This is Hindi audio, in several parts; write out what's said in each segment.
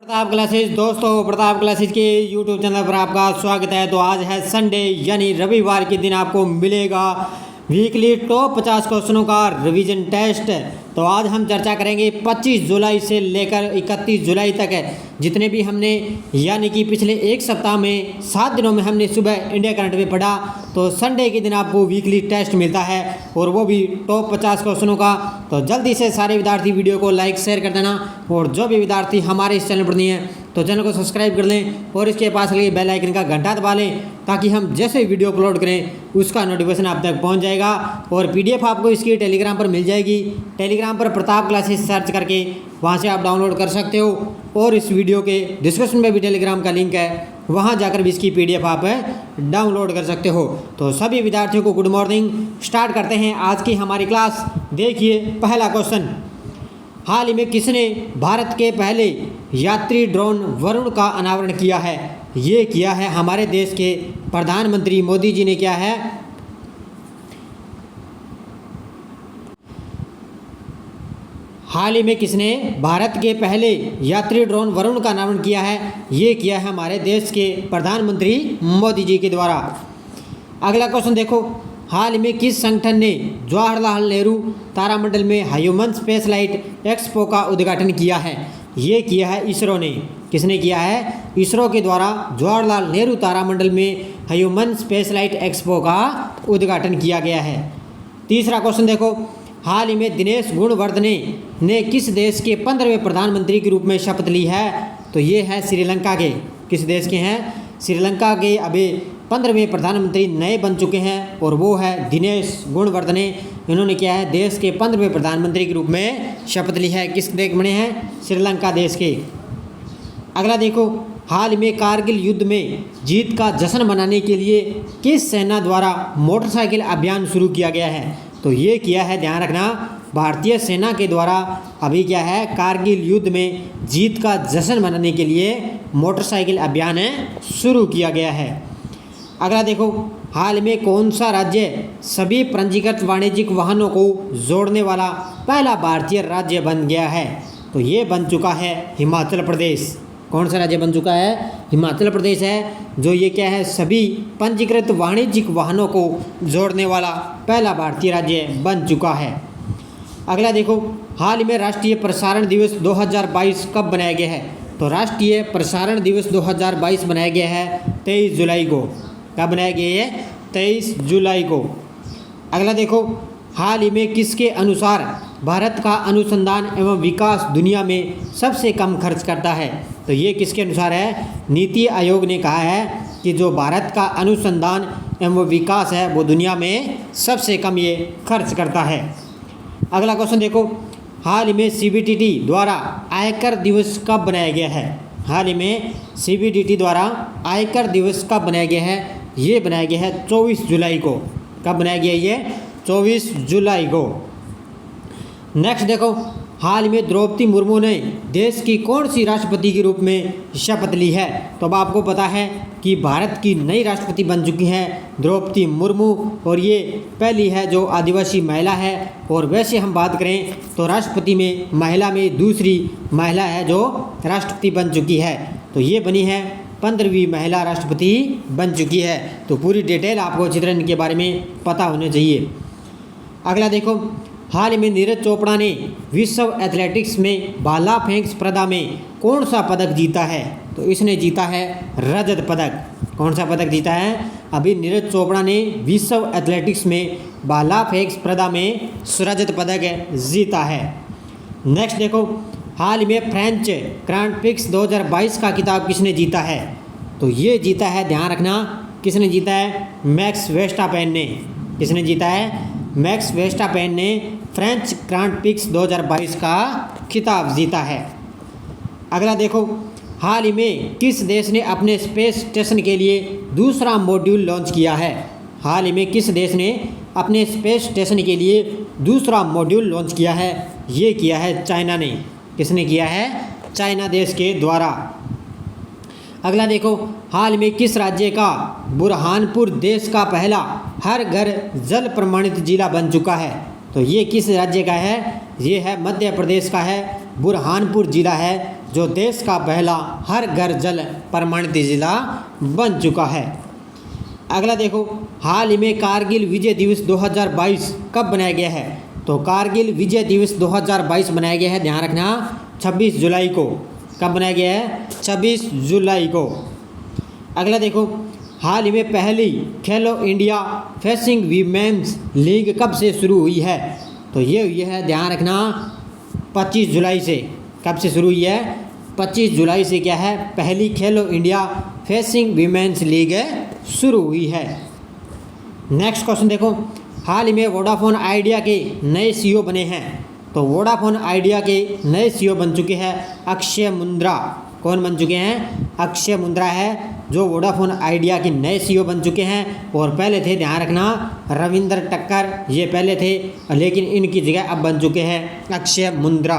प्रताप क्लासेज दोस्तों, प्रताप क्लासेज के यूट्यूब चैनल पर आपका स्वागत है। तो आज है संडे यानी रविवार के दिन आपको मिलेगा वीकली टॉप 50 क्वेश्चनों का रिवीजन टेस्ट। तो आज हम चर्चा करेंगे 25 जुलाई से लेकर 31 जुलाई तक है जितने भी हमने यानी कि पिछले एक सप्ताह में 7 दिनों में हमने सुबह इंडिया करंट में पढ़ा। तो संडे के दिन आपको वीकली टेस्ट मिलता है और वो भी टॉप 50 क्वेश्चनों का। तो जल्दी से सारे विद्यार्थी वीडियो को लाइक शेयर कर देना और जो भी विद्यार्थी हमारे इस चैनल पर नहीं है तो चैनल को सब्सक्राइब कर लें और इसके पास लगे बेल आइकन का घंटा दबा लें ताकि हम जैसे वीडियो अपलोड करें उसका नोटिफिकेशन आप तक पहुंच जाएगा। और पीडीएफ आपको इसकी टेलीग्राम पर मिल जाएगी। टेलीग्राम पर प्रताप क्लासेस सर्च करके वहां से आप डाउनलोड कर सकते हो और इस वीडियो के डिस्क्रिप्शन में भी टेलीग्राम का लिंक है, वहां जाकर भी इसकी पीडीएफ आप डाउनलोड कर सकते हो। तो सभी विद्यार्थियों को गुड मॉर्निंग। स्टार्ट करते हैं आज की हमारी क्लास। देखिए पहला क्वेश्चन, हाल ही में किसने भारत के पहले यात्री ड्रोन वरुण का अनावरण किया है? ये किया है हमारे देश के प्रधानमंत्री मोदी जी ने किया है। हाल ही में किसने भारत के पहले यात्री ड्रोन वरुण का अनावरण किया है? ये किया है हमारे देश के प्रधानमंत्री मोदी जी के द्वारा। अगला क्वेश्चन देखो, हाल ही में किस संगठन ने जवाहरलाल नेहरू तारामंडल में ह्यूमन स्पेसलाइट एक्सपो का उद्घाटन किया है? ये किया है इसरो ने। किसने किया है? इसरो के द्वारा जवाहरलाल नेहरू तारामंडल में ह्यूमन स्पेसलाइट एक्सपो का उद्घाटन किया गया है। तीसरा क्वेश्चन देखो, हाल ही में दिनेश गुणवर्धने ने किस देश के 15वें प्रधानमंत्री के रूप में शपथ ली है? तो ये है श्रीलंका के। किस देश के हैं? श्रीलंका के अभी 15वें प्रधानमंत्री नए बन चुके हैं और वो है दिनेश गुणवर्धने। इन्होंने क्या है देश के 15वें प्रधानमंत्री के रूप में शपथ ली है। किस देश बने हैं? श्रीलंका देश के। अगला देखो, हाल में कारगिल युद्ध में जीत का जश्न मनाने के लिए किस सेना द्वारा मोटरसाइकिल अभियान शुरू किया गया है? तो ये किया है, ध्यान रखना, भारतीय सेना के द्वारा अभी क्या है कारगिल युद्ध में जीत का जश्न मनाने के लिए मोटरसाइकिल अभियान शुरू किया गया है। अगला देखो, हाल में कौन सा राज्य सभी पंजीकृत वाणिज्यिक वाहनों को जोड़ने वाला पहला भारतीय राज्य बन गया है? तो ये बन चुका है हिमाचल प्रदेश। कौन सा राज्य बन चुका है? हिमाचल प्रदेश है जो ये क्या है सभी पंजीकृत वाणिज्यिक वाहनों को जोड़ने वाला पहला भारतीय राज्य बन चुका है। अगला देखो, हाल में राष्ट्रीय प्रसारण दिवस 2022 कब बनाया गया है? तो राष्ट्रीय प्रसारण दिवस 2022 बनाया गया है 23 जुलाई को। कब बनाया गया है? 23 जुलाई को। अगला देखो, हाल ही में किसके अनुसार भारत का अनुसंधान एवं विकास दुनिया में सबसे कम खर्च करता है? तो ये किसके अनुसार है? नीति आयोग ने कहा है कि जो भारत का अनुसंधान एवं विकास है वो दुनिया में सबसे कम ये खर्च करता है। अगला क्वेश्चन देखो, हाल ही में सीबीडीटी द्वारा आयकर दिवस कब बनाया गया है? हाल ही में सीबीडीटी द्वारा आयकर दिवस कब बनाया गया है? ये बनाया गया है 24 जुलाई को। कब बनाया गया ये? 24 जुलाई को। नेक्स्ट देखो, हाल में द्रौपदी मुर्मू ने देश की कौन सी राष्ट्रपति के रूप में शपथ ली है? तो अब आपको पता है कि भारत की नई राष्ट्रपति बन चुकी हैं द्रौपदी मुर्मू और ये पहली है जो आदिवासी महिला है। और वैसे हम बात करें तो राष्ट्रपति में महिला में दूसरी महिला है जो राष्ट्रपति बन चुकी है। तो ये बनी है 15वीं महिला राष्ट्रपति बन चुकी है। तो पूरी डिटेल आपको अच्छी तरह इनके बारे में पता होना चाहिए। अगला देखो, हाल ही में नीरज चोपड़ा ने विश्व एथलेटिक्स में भाला फेंक स्पर्धा में कौन सा पदक जीता है? तो इसने जीता है रजत पदक। कौन सा पदक जीता है? अभी नीरज चोपड़ा ने विश्व एथलेटिक्स में भाला फेंक स्पर्धा में रजत पदक जीता है। नेक्स्ट देखो, हाल ही में फ्रेंच ग्रांड प्रिक्स 2022 का खिताब किसने जीता है? तो ये जीता है, ध्यान रखना, किसने जीता है? मैक्स वेस्टापेन ने। किसने जीता है? मैक्स वेस्टापेन ने फ्रेंच ग्रांड प्रिक्स 2022 का खिताब जीता है। अगला देखो, हाल ही में किस देश ने अपने स्पेस स्टेशन के लिए दूसरा मॉड्यूल लॉन्च किया है? हाल ही में किस देश ने अपने स्पेस स्टेशन के लिए दूसरा मॉड्यूल लॉन्च किया है? ये किया है चाइना ने। किसने किया है? चाइना देश के द्वारा। अगला देखो, हाल में किस राज्य का बुरहानपुर देश का पहला हर घर जल प्रमाणित जिला बन चुका है? तो ये किस राज्य का है? ये है मध्य प्रदेश का है, बुरहानपुर जिला है जो देश का पहला हर घर जल प्रमाणित जिला बन चुका है। अगला देखो, हाल ही में कारगिल विजय दिवस 2022 कब बनाया गया है? तो कारगिल विजय दिवस 2022 बनाया गया है, ध्यान रखना, 26 जुलाई को। कब बनाया गया है? 26 जुलाई को। अगला देखो, हाल ही में पहली खेलो इंडिया फेंसिंग वीमेंस लीग कब से शुरू हुई है? तो ये हुई है, ध्यान रखना, 25 जुलाई से। कब से शुरू हुई है? 25 जुलाई से क्या है? पहली खेलो इंडिया फेंसिंग वीमेंस लीग शुरू हुई है। नेक्स्ट क्वेश्चन देखो, हाल ही में वोडाफोन आइडिया के नए सीईओ बने हैं। तो वोडाफोन आइडिया के नए सीईओ बन चुके हैं अक्षय मुंद्रा। कौन बन चुके हैं? अक्षय मुंद्रा है जो वोडाफोन आइडिया के नए सीईओ बन चुके हैं। और पहले थे, ध्यान रखना, रविंद्र टक्कर, ये पहले थे, लेकिन इनकी जगह अब बन चुके हैं अक्षय मुंद्रा।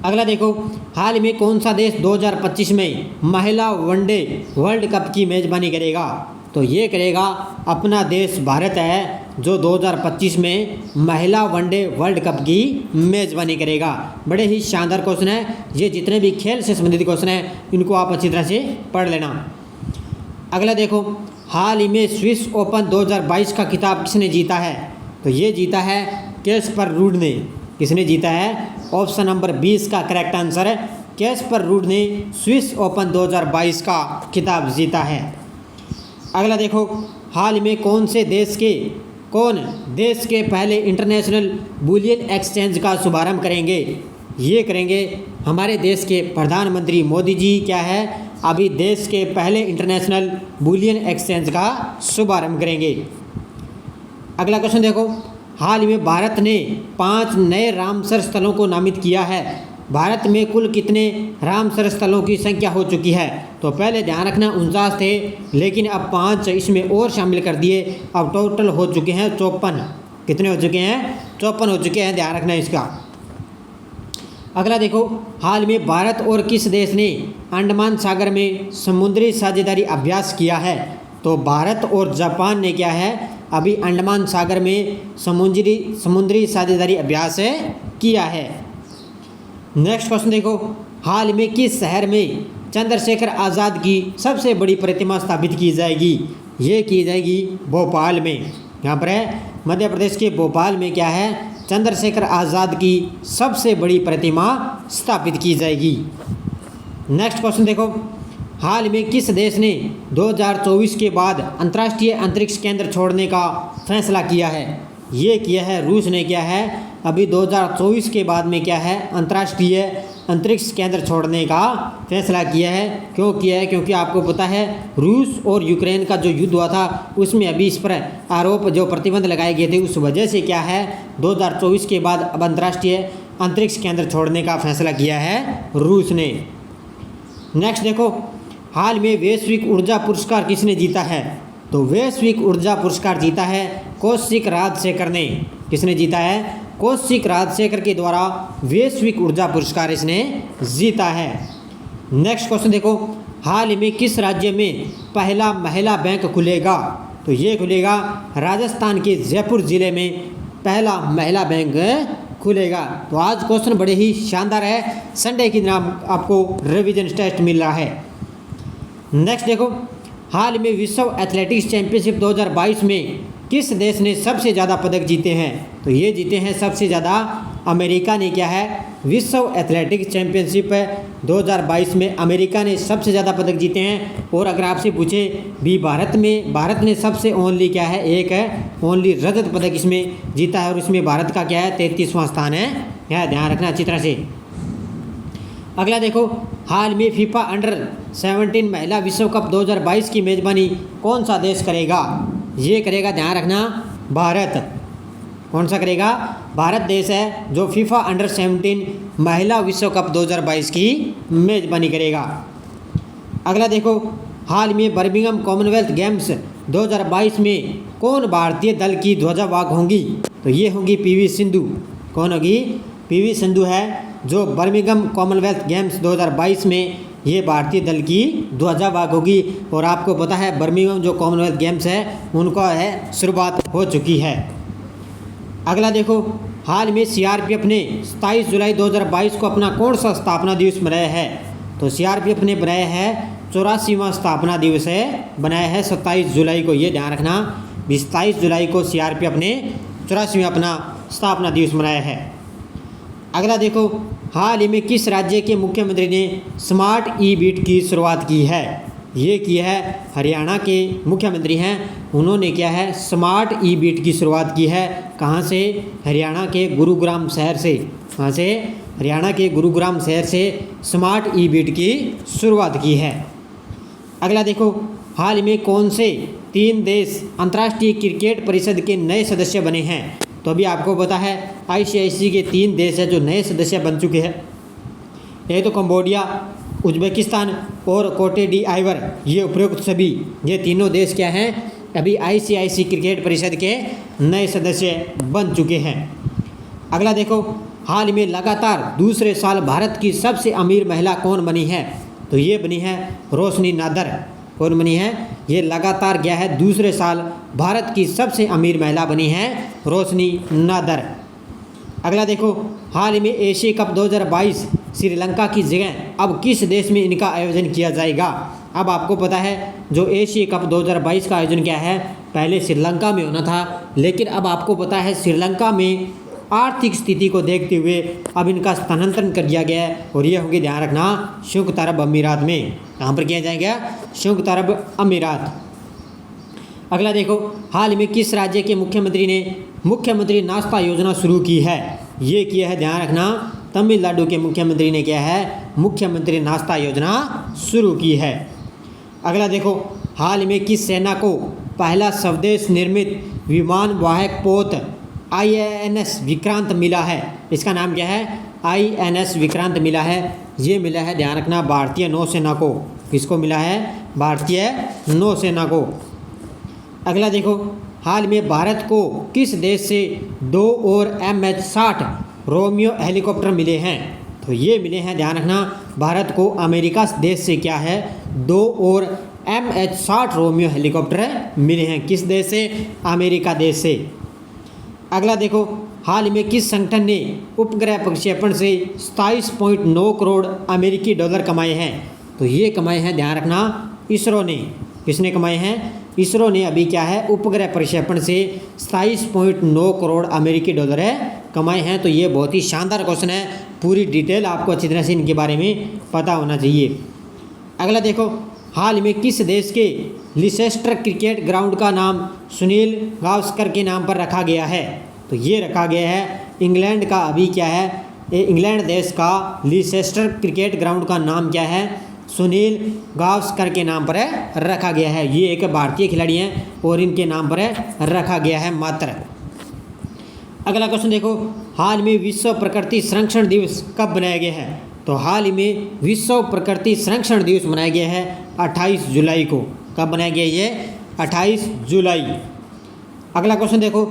अगला देखो, हाल में कौन सा देश 2025 में महिला वनडे वर्ल्ड कप की मेज़बानी करेगा? तो ये करेगा अपना देश भारत है, जो 2025 में महिला वनडे वर्ल्ड कप की मेज़बानी करेगा। बड़े ही शानदार क्वेश्चन है ये, जितने भी खेल से संबंधित क्वेश्चन हैं इनको आप अच्छी तरह से पढ़ लेना। अगला देखो, हाल ही में स्विस ओपन 2022 का खिताब किसने जीता है? तो ये जीता है कैस्पर रूड ने। किसने जीता है? ऑप्शन नंबर 20 का करेक्ट आंसर है, कैस्पर रूड ने स्विस ओपन 2022 का खिताब जीता है। अगला देखो, हाल में कौन देश के पहले इंटरनेशनल बुलियन एक्सचेंज का शुभारंभ करेंगे? ये करेंगे हमारे देश के प्रधानमंत्री मोदी जी। क्या है? अभी देश के पहले इंटरनेशनल बुलियन एक्सचेंज का शुभारंभ करेंगे। अगला क्वेश्चन देखो, हाल में भारत ने 5 नए रामसर स्थलों को नामित किया है। भारत में कुल कितने रामसर स्थलों की संख्या हो चुकी है? तो पहले ध्यान रखना 49 थे, लेकिन अब 5 इसमें और शामिल कर दिए, अब टोटल हो चुके हैं 54। कितने हो चुके हैं? 54 हो चुके हैं, ध्यान रखना इसका। अगला देखो, हाल में भारत और किस देश ने अंडमान सागर में समुद्री साझेदारी अभ्यास किया है? तो भारत और जापान ने क्या है, अभी अंडमान सागर में समुद्री साझेदारी अभ्यास किया है। नेक्स्ट क्वेश्चन देखो, हाल में किस शहर में चंद्रशेखर आज़ाद की सबसे बड़ी प्रतिमा स्थापित की जाएगी? ये की जाएगी भोपाल में। यहाँ पर है मध्य प्रदेश के भोपाल में क्या है, चंद्रशेखर आज़ाद की सबसे बड़ी प्रतिमा स्थापित की जाएगी। नेक्स्ट क्वेश्चन देखो, हाल में किस देश ने 2024 के बाद अंतर्राष्ट्रीय अंतरिक्ष केंद्र छोड़ने का फैसला किया है? ये किया है रूस ने। क्या है, अभी 2024 के बाद में क्या है, अंतर्राष्ट्रीय अंतरिक्ष केंद्र छोड़ने का फैसला किया है। क्यों किया है? क्योंकि आपको पता है रूस और यूक्रेन का जो युद्ध हुआ था उसमें अभी इस पर आरोप जो प्रतिबंध लगाए गए थे, उस वजह से क्या है 2024 के बाद अब अंतर्राष्ट्रीय अंतरिक्ष केंद्र छोड़ने का फैसला किया है रूस ने। नेक्स्ट देखो, हाल में वैश्विक ऊर्जा पुरस्कार किसने जीता है? तो वैश्विक ऊर्जा पुरस्कार जीता है कौशिक राजशेखर ने। किसने जीता है? कौशिक राजशेखर के द्वारा वैश्विक ऊर्जा पुरस्कार इसने जीता है। नेक्स्ट क्वेश्चन देखो, हाल ही में किस राज्य में पहला महिला बैंक खुलेगा? तो ये खुलेगा राजस्थान के जयपुर जिले में पहला महिला बैंक खुलेगा। तो आज क्वेश्चन बड़े ही शानदार है, संडे के दिन आपको रिवीजन टेस्ट मिल रहा है। नेक्स्ट देखो, हाल में विश्व एथलेटिक्स चैंपियनशिप 2022 में किस देश ने सबसे ज़्यादा पदक जीते हैं? तो ये जीते हैं सबसे ज़्यादा अमेरिका ने। क्या है, विश्व एथलेटिक्स चैंपियनशिप 2022 में अमेरिका ने सबसे ज़्यादा पदक जीते हैं। और अगर आपसे पूछे भी भारत ने सबसे ओनली क्या है, एक है ओनली रजत पदक इसमें जीता है, और इसमें भारत का क्या है 33वां स्थान है। ध्यान रखना अच्छी तरह से। अगला देखो, हाल में फीफा अंडर-17 महिला विश्व कप 2022 की मेज़बानी कौन सा देश करेगा? ये करेगा, ध्यान रखना, भारत। कौन सा करेगा? भारत देश है जो फीफा अंडर-17 महिला विश्व कप 2022 की मेज़बानी करेगा। अगला देखो, हाल में बर्मिंघम कॉमनवेल्थ गेम्स 2022 में कौन भारतीय दल की ध्वजावाहक होंगी? तो ये होंगी पीवी सिंधु। कौन होगी? पीवी सिंधु है जो बर्मिंघम कॉमनवेल्थ गेम्स 2022 में ये भारतीय दल की ध्वजावाहक होगी। और आपको पता है बर्मिंघम जो कॉमनवेल्थ गेम्स है उनका है शुरुआत हो चुकी है। अगला देखो, हाल में सीआरपीएफ ने 27 जुलाई 2022 को अपना कौन सा स्थापना दिवस मनाया है? तो सीआरपीएफ ने बनाया है 84वां स्थापना दिवस है, बनाया है 27 जुलाई को। ये ध्यान रखना, 27 जुलाई को सीआरपीएफ ने 84वां अपना स्थापना दिवस मनाया है। अगला देखो, हाल ही में किस राज्य के मुख्यमंत्री ने स्मार्ट ई बीट की शुरुआत की है? ये किया है हरियाणा के मुख्यमंत्री हैं, उन्होंने क्या है स्मार्ट ई बीट की शुरुआत की है। कहाँ से? हरियाणा के गुरुग्राम शहर से। कहाँ से? हरियाणा के गुरुग्राम शहर से स्मार्ट ई बीट की शुरुआत की है। अगला देखो, हाल ही में कौन से 3 देश अंतर्राष्ट्रीय क्रिकेट परिषद के नए सदस्य बने हैं? तो अभी आपको पता है आईसीसी के 3 देश हैं जो नए सदस्य बन चुके हैं। ये तो कंबोडिया, उज्बेकिस्तान और कोटे डी आइवर, ये उपरोक्त सभी ये तीनों देश क्या हैं? अभी आईसीसी क्रिकेट परिषद के नए सदस्य बन चुके हैं। अगला देखो, हाल ही में लगातार दूसरे साल भारत की सबसे अमीर महिला कौन बनी है? तो ये बनी है रोशनी नादर। कौन बनी है? ये लगातार क्या है दूसरे साल भारत की सबसे अमीर महिला बनी है रोशनी नादर। अगला देखो, हाल ही में एशिया कप 2022 श्रीलंका की जगह अब किस देश में इनका आयोजन किया जाएगा? अब आपको पता है जो एशिया कप 2022 का आयोजन क्या है, पहले श्रीलंका में होना था, लेकिन अब आपको पता है श्रीलंका में आर्थिक स्थिति को देखते हुए अब इनका स्थानांतरण कर दिया गया है और ये होंगे, ध्यान रखना, संयुक्त अरब अमीरात में। कहाँ पर किया जाएगा? संयुक्त अरब अमीरात। अगला देखो, हाल में किस राज्य के मुख्यमंत्री ने मुख्यमंत्री नाश्ता योजना शुरू की है? ये किया है, ध्यान रखना, तमिलनाडु के मुख्यमंत्री ने क्या है मुख्यमंत्री नाश्ता योजना शुरू की है। अगला देखो, हाल में किस सेना को पहला स्वदेश निर्मित विमान वाहक पोत INS विक्रांत मिला है? इसका नाम क्या है? INS विक्रांत मिला है। ये मिला है, ध्यान रखना, भारतीय नौसेना को। किसको मिला है? भारतीय नौसेना को। अगला देखो, हाल में भारत को किस देश से 2 और MH-60 रोमियो हेलीकॉप्टर मिले हैं? तो ये मिले हैं, ध्यान रखना, भारत को अमेरिका देश से क्या है 2 और MH-60 रोमियो हेलीकॉप्टर मिले हैं। किस देश से? अमेरिका देश से। अगला देखो, हाल में किस संगठन ने उपग्रह प्रक्षेपण से 27.9 करोड़ अमेरिकी डॉलर कमाए हैं? तो ये कमाए हैं, ध्यान रखना, इसरो ने। किसने कमाए हैं? इसरो ने अभी क्या है उपग्रह प्रक्षेपण से 27.9 करोड़ अमेरिकी डॉलर कमाए हैं। तो ये बहुत ही शानदार क्वेश्चन है, पूरी डिटेल आपको अच्छी तरह से इनके बारे में पता होना चाहिए। अगला देखो, हाल में किस देश के लिसेस्टर क्रिकेट ग्राउंड का नाम सुनील गावस्कर के नाम पर रखा गया है? तो ये रखा गया है इंग्लैंड का। अभी क्या है इंग्लैंड देश का लिसेस्टर क्रिकेट ग्राउंड का नाम क्या है? सुनील गावस्कर के नाम पर रखा गया है। ये एक भारतीय खिलाड़ी हैं और इनके नाम पर रखा गया है मात्र। अगला क्वेश्चन देखो, हाल में विश्व प्रकृति संरक्षण दिवस कब मनाया गया है? तो हाल ही में विश्व प्रकृति संरक्षण दिवस मनाया गया है 28 जुलाई को। कब मनाया गया ये? 28 जुलाई। अगला क्वेश्चन देखो,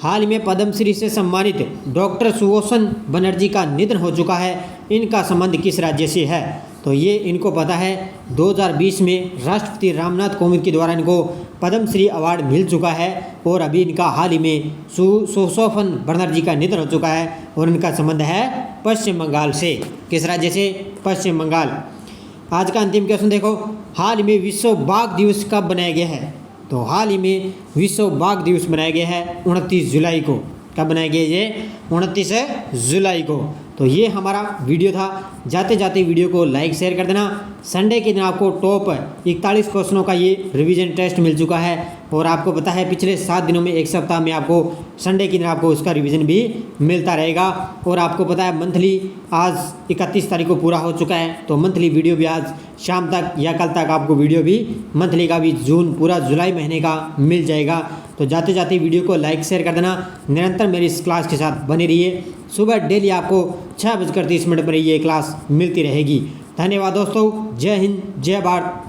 हाल में पद्मश्री से सम्मानित डॉक्टर सुभूषण बनर्जी का निधन हो चुका है, इनका संबंध किस राज्य से है? तो ये इनको पता है 2020 में राष्ट्रपति रामनाथ कोविंद के द्वारा इनको पद्मश्री अवार्ड मिल चुका है और अभी इनका हाल ही में सुभूषण बनर्जी का निधन हो चुका है और इनका संबंध है पश्चिम बंगाल से। किस राज्य से? पश्चिम बंगाल। आज का अंतिम क्वेश्चन देखो, हाल ही में विश्व बाघ दिवस कब मनाया गया है? तो हाल ही में विश्व बाघ दिवस मनाया गया है 29 जुलाई को। कब बनाया गया ये? 29 जुलाई को। तो ये हमारा वीडियो था। जाते जाते वीडियो को लाइक शेयर कर देना। संडे के दिन आपको टॉप 41 क्वेश्चनों का ये रिवीजन टेस्ट मिल चुका है और आपको पता है पिछले 7 दिनों में एक सप्ताह में आपको संडे के दिन आपको उसका रिवीजन भी मिलता रहेगा। और आपको पता है मंथली आज 31 तारीख को पूरा हो चुका है, तो मंथली वीडियो भी आज शाम तक या कल तक आपको वीडियो भी मंथली का भी जून पूरा जुलाई महीने का मिल जाएगा। तो जाते जाते वीडियो को लाइक शेयर कर देना। निरंतर मेरी इस क्लास के साथ बने रहिए। सुबह डेली आपको 6:30 पर ये क्लास मिलती रहेगी। धन्यवाद दोस्तों। जय हिंद, जय भारत।